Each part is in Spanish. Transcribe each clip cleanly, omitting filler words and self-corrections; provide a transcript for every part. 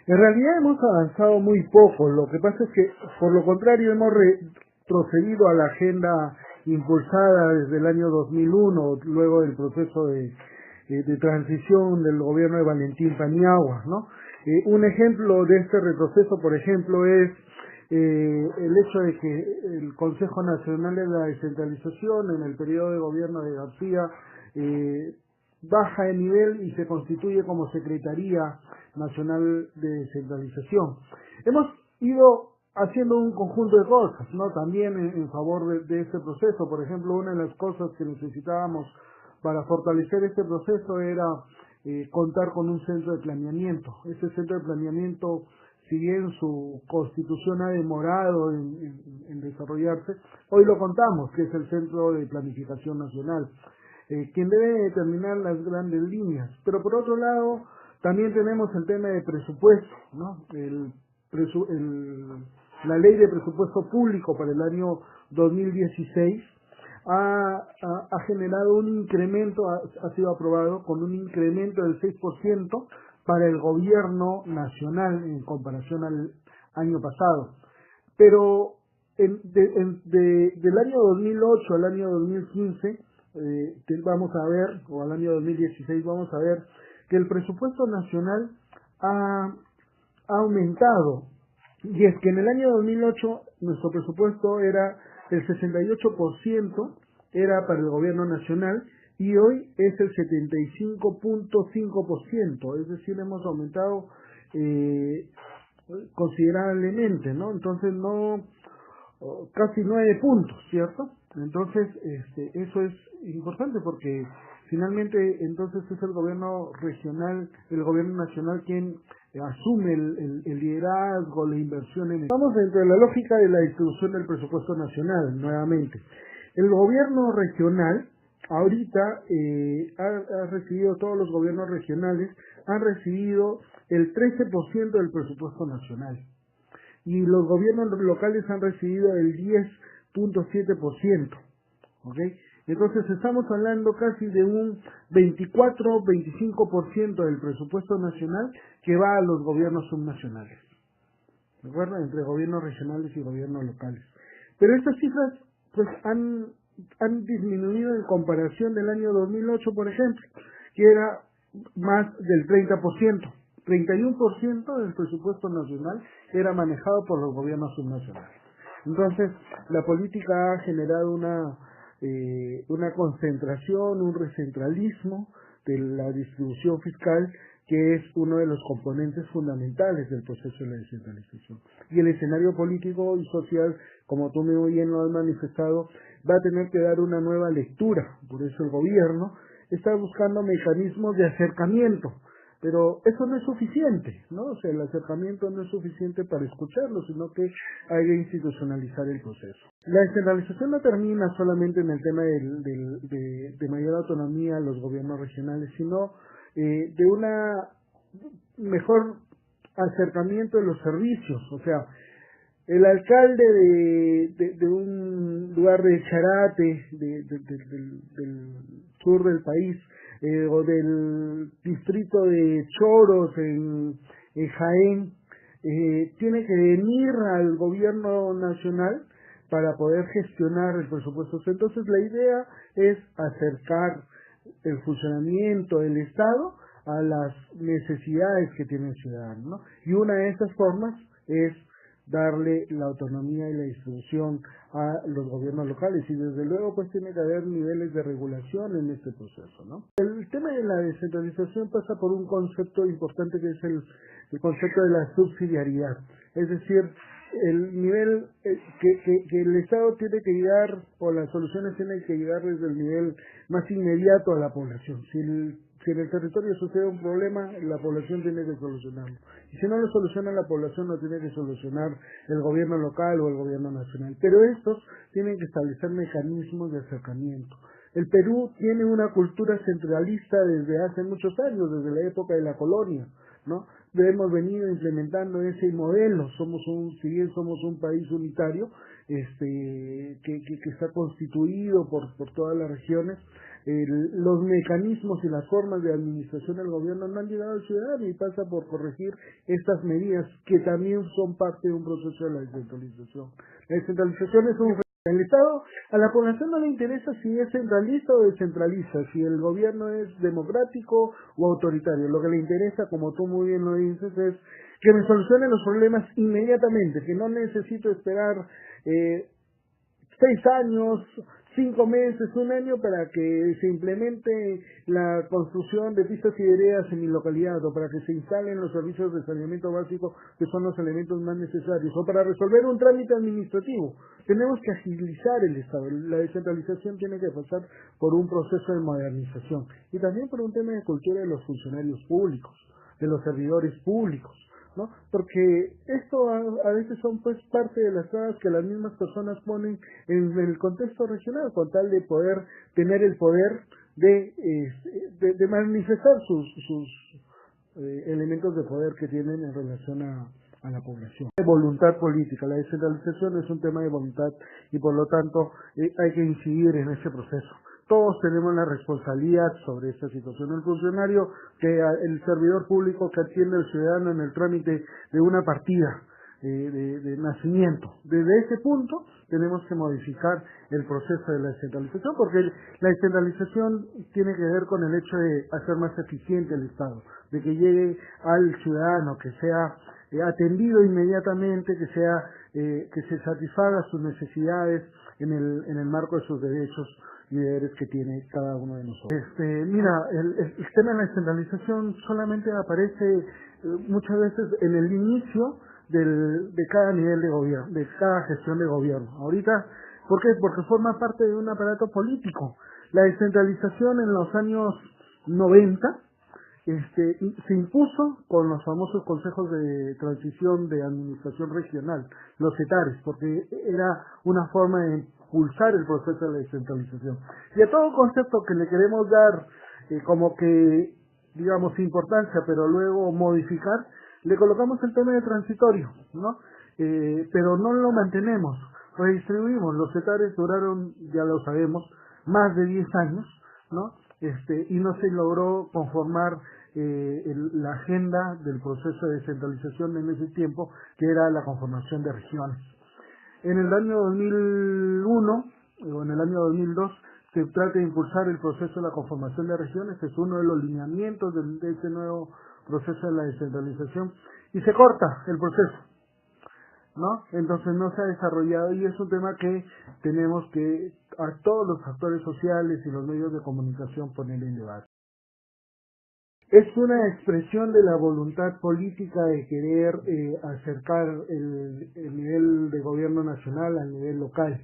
En realidad hemos avanzado muy poco. Lo que pasa es que, por lo contrario, hemos retrocedido a la agenda impulsada desde el año 2001, luego del proceso de transición del gobierno de Valentín Paniagua, ¿no? Un ejemplo de este retroceso, por ejemplo, es el hecho de que el Consejo Nacional de la Descentralización, en el periodo de gobierno de García, baja de nivel y se constituye como Secretaría Nacional de Descentralización. Hemos ido haciendo un conjunto de cosas, ¿no? También en favor de este proceso. Por ejemplo, una de las cosas que necesitábamos para fortalecer este proceso era contar con un centro de planeamiento. Este centro de planeamiento, si bien su constitución ha demorado en desarrollarse, hoy lo contamos, que es el Centro de Planificación Nacional, quien debe determinar las grandes líneas. Pero por otro lado, también tenemos el tema de presupuesto, ¿no? La ley de presupuesto público para el año 2016 ha generado un incremento, ha sido aprobado con un incremento del 6% para el gobierno nacional en comparación al año pasado. Pero del año 2008 al año 2015 vamos a ver, o al año 2016 vamos a ver que el presupuesto nacional ha aumentado. Y es que en el año 2008 nuestro presupuesto era el 68% era para el gobierno nacional y hoy es el 75.5%, es decir, hemos aumentado considerablemente, ¿no? Entonces casi 9 puntos, ¿cierto? Entonces, eso es importante porque finalmente entonces es el gobierno regional, el gobierno nacional quien asume el liderazgo, la inversión en... Estamos dentro de la lógica de la distribución del presupuesto nacional, nuevamente. El gobierno regional, ahorita, ha recibido, todos los gobiernos regionales han recibido el 13% del presupuesto nacional. Y los gobiernos locales han recibido el 10.7%, ¿ok? Entonces estamos hablando casi de un 24-25% del presupuesto nacional que va a los gobiernos subnacionales, ¿de acuerdo? Entre gobiernos regionales y gobiernos locales. Pero estas cifras pues han disminuido en comparación del año 2008, por ejemplo, que era más del 30%. 31% del presupuesto nacional era manejado por los gobiernos subnacionales. Entonces, la política ha generado una concentración, un recentralismo de la distribución fiscal, que es uno de los componentes fundamentales del proceso de la descentralización. Y el escenario político y social, como tú muy bien lo has manifestado, va a tener que dar una nueva lectura. Por eso el gobierno está buscando mecanismos de acercamiento. Pero eso no es suficiente, ¿no? O sea, el acercamiento no es suficiente para escucharlo, sino que hay que institucionalizar el proceso. La descentralización no termina solamente en el tema de mayor autonomía a los gobiernos regionales, sino de una mejor acercamiento de los servicios. O sea, el alcalde de un lugar de Charate, del sur del país, o del distrito de Choros en Jaén, tiene que venir al gobierno nacional para poder gestionar el presupuesto. Entonces la idea es acercar el funcionamiento del Estado a las necesidades que tiene el ciudadano, ¿no? Y una de estas formas es darle la autonomía y la distribución a los gobiernos locales, y desde luego pues tiene que haber niveles de regulación en este proceso, ¿no? El tema de la descentralización pasa por un concepto importante que es el concepto de la subsidiariedad, es decir, el nivel que el Estado tiene que llegar, o las soluciones tienen que llegar desde el nivel más inmediato a la población. Si en el territorio sucede un problema, la población tiene que solucionarlo. Y si no lo soluciona la población, lo tiene que solucionar el gobierno local o el gobierno nacional. Pero estos tienen que establecer mecanismos de acercamiento. El Perú tiene una cultura centralista desde hace muchos años, desde la época de la colonia, ¿no? Hemos venido implementando ese modelo. Si bien somos un país unitario, que está constituido por todas las regiones, los mecanismos y las formas de administración del gobierno no han llegado al ciudadano, y pasa por corregir estas medidas que también son parte de un proceso de la descentralización. La descentralización es el Estado, a la población no le interesa si es centralista o descentralista, si el gobierno es democrático o autoritario. Lo que le interesa, como tú muy bien lo dices, es que me solucionen los problemas inmediatamente, que no necesito esperar 6 años, 5 meses, un año para que se implemente la construcción de pistas y veredas en mi localidad, o para que se instalen los servicios de saneamiento básico, que son los elementos más necesarios, o para resolver un trámite administrativo. Tenemos que agilizar el Estado. La descentralización tiene que pasar por un proceso de modernización, y también por un tema de cultura de los funcionarios públicos, de los servidores públicos, ¿no? Porque esto a veces son pues parte de las trabas que las mismas personas ponen en el contexto regional, con tal de poder tener el poder de manifestar sus elementos de poder que tienen en relación a la población. Voluntad política. La descentralización es un tema de voluntad, y por lo tanto hay que incidir en ese proceso. Todos tenemos la responsabilidad sobre esta situación. El funcionario, el servidor público que atiende al ciudadano en el trámite de una partida de nacimiento. Desde ese punto tenemos que modificar el proceso de la descentralización, porque la descentralización tiene que ver con el hecho de hacer más eficiente el Estado, de que llegue al ciudadano, que sea atendido inmediatamente, que se satisfaga sus necesidades en el marco de sus derechos y deberes que tiene cada uno de nosotros. Mira, el tema de la descentralización solamente aparece muchas veces en el inicio de cada nivel de gobierno, de cada gestión de gobierno. Ahorita, ¿por qué? Porque forma parte de un aparato político. La descentralización en los años 90 se impuso con los famosos consejos de transición de administración regional, los CETARES, porque era una forma de impulsar el proceso de la descentralización. Y a todo concepto que le queremos dar como que, digamos, importancia, pero luego modificar, le colocamos el tema de transitorio, ¿no? Pero no lo mantenemos, redistribuimos. Los CETARES duraron, ya lo sabemos, más de 10 años, ¿no? Y no se logró conformar la agenda del proceso de descentralización en ese tiempo, que era la conformación de regiones. En el año 2001 o en el año 2002 se trata de impulsar el proceso de la conformación de regiones, es uno de los lineamientos de este nuevo proceso de la descentralización, y se corta el proceso, ¿no? Entonces no se ha desarrollado, y es un tema que tenemos que a todos los actores sociales y los medios de comunicación poner en debate. Es una expresión de la voluntad política de querer acercar el nivel de gobierno nacional al nivel local,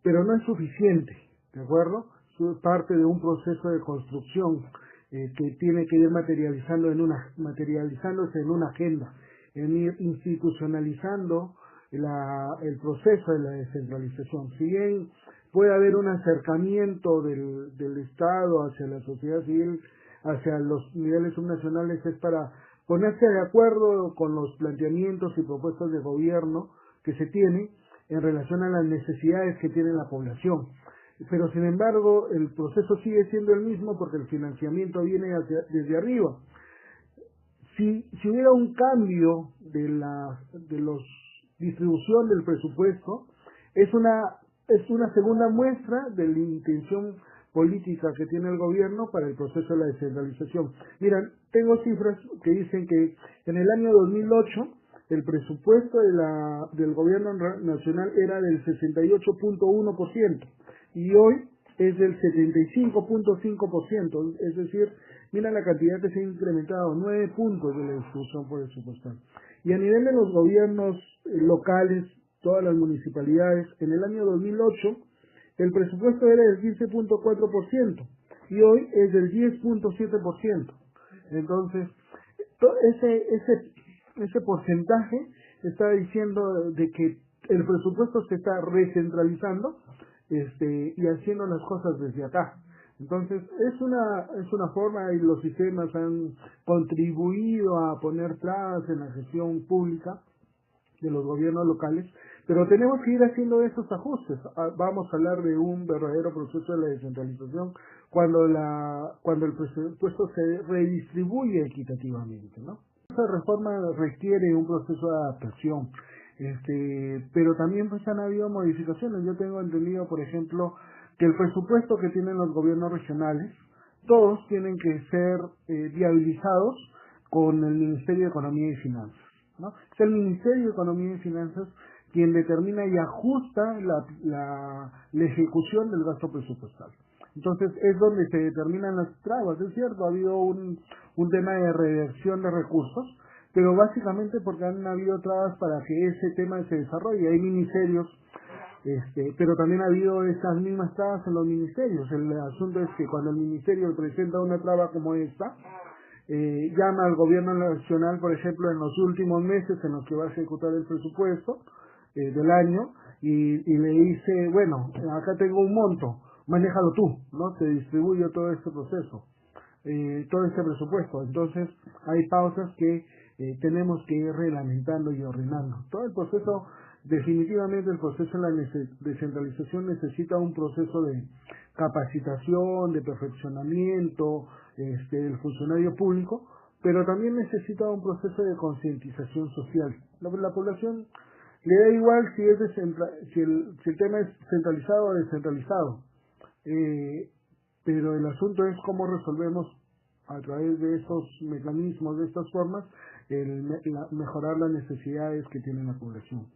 pero no es suficiente, ¿de acuerdo? Es parte de un proceso de construcción que tiene que ir materializándose en una agenda, en ir institucionalizando el proceso de la descentralización. Si bien puede haber un acercamiento del Estado hacia la sociedad civil, hacia los niveles subnacionales, es para ponerse de acuerdo con los planteamientos y propuestas de gobierno que se tienen en relación a las necesidades que tiene la población. Pero sin embargo el proceso sigue siendo el mismo, porque el financiamiento viene desde arriba. Si hubiera un cambio de la distribución del presupuesto, es una segunda muestra de la intención política que tiene el gobierno para el proceso de la descentralización. Miren, tengo cifras que dicen que en el año 2008 el presupuesto del gobierno nacional era del 68.1%, y hoy es del 75.5%, es decir, mira la cantidad que se ha incrementado, 9 puntos de la distribución presupuestal. Y a nivel de los gobiernos locales, todas las municipalidades, en el año 2008 el presupuesto era del 15.4%, y hoy es del 10.7%. Entonces, ese porcentaje está diciendo de que el presupuesto se está recentralizando y haciendo las cosas desde acá. Entonces, es una forma, y los sistemas han contribuido a poner trabas en la gestión pública, de los gobiernos locales, pero tenemos que ir haciendo esos ajustes. Vamos a hablar de un verdadero proceso de la descentralización cuando el presupuesto se redistribuye equitativamente, ¿no? Esa reforma requiere un proceso de adaptación, pero también pues han habido modificaciones. Yo tengo entendido, por ejemplo, que el presupuesto que tienen los gobiernos regionales, todos tienen que ser viabilizados con el Ministerio de Economía y Finanzas, ¿no? Es el Ministerio de Economía y Finanzas quien determina y ajusta la ejecución del gasto presupuestal. Entonces es donde se determinan las trabas, es cierto, ha habido un tema de reversión de recursos, pero básicamente porque han habido trabas para que ese tema se desarrolle. Hay ministerios, pero también ha habido esas mismas trabas en los ministerios. El asunto es que cuando el ministerio presenta una traba como esta, llama al gobierno nacional, por ejemplo, en los últimos meses en los que va a ejecutar el presupuesto del año, y le dice, bueno, acá tengo un monto, manéjalo tú, ¿no? Te distribuyo todo este proceso, todo este presupuesto. Entonces hay pausas que tenemos que ir reglamentando y ordenando. Todo el proceso, definitivamente el proceso de la descentralización necesita un proceso de capacitación, de perfeccionamiento del funcionario público, pero también necesita un proceso de concientización social. La población le da igual si el tema es centralizado o descentralizado, pero el asunto es cómo resolvemos a través de estos mecanismos, de estas formas, mejorar las necesidades que tiene la población.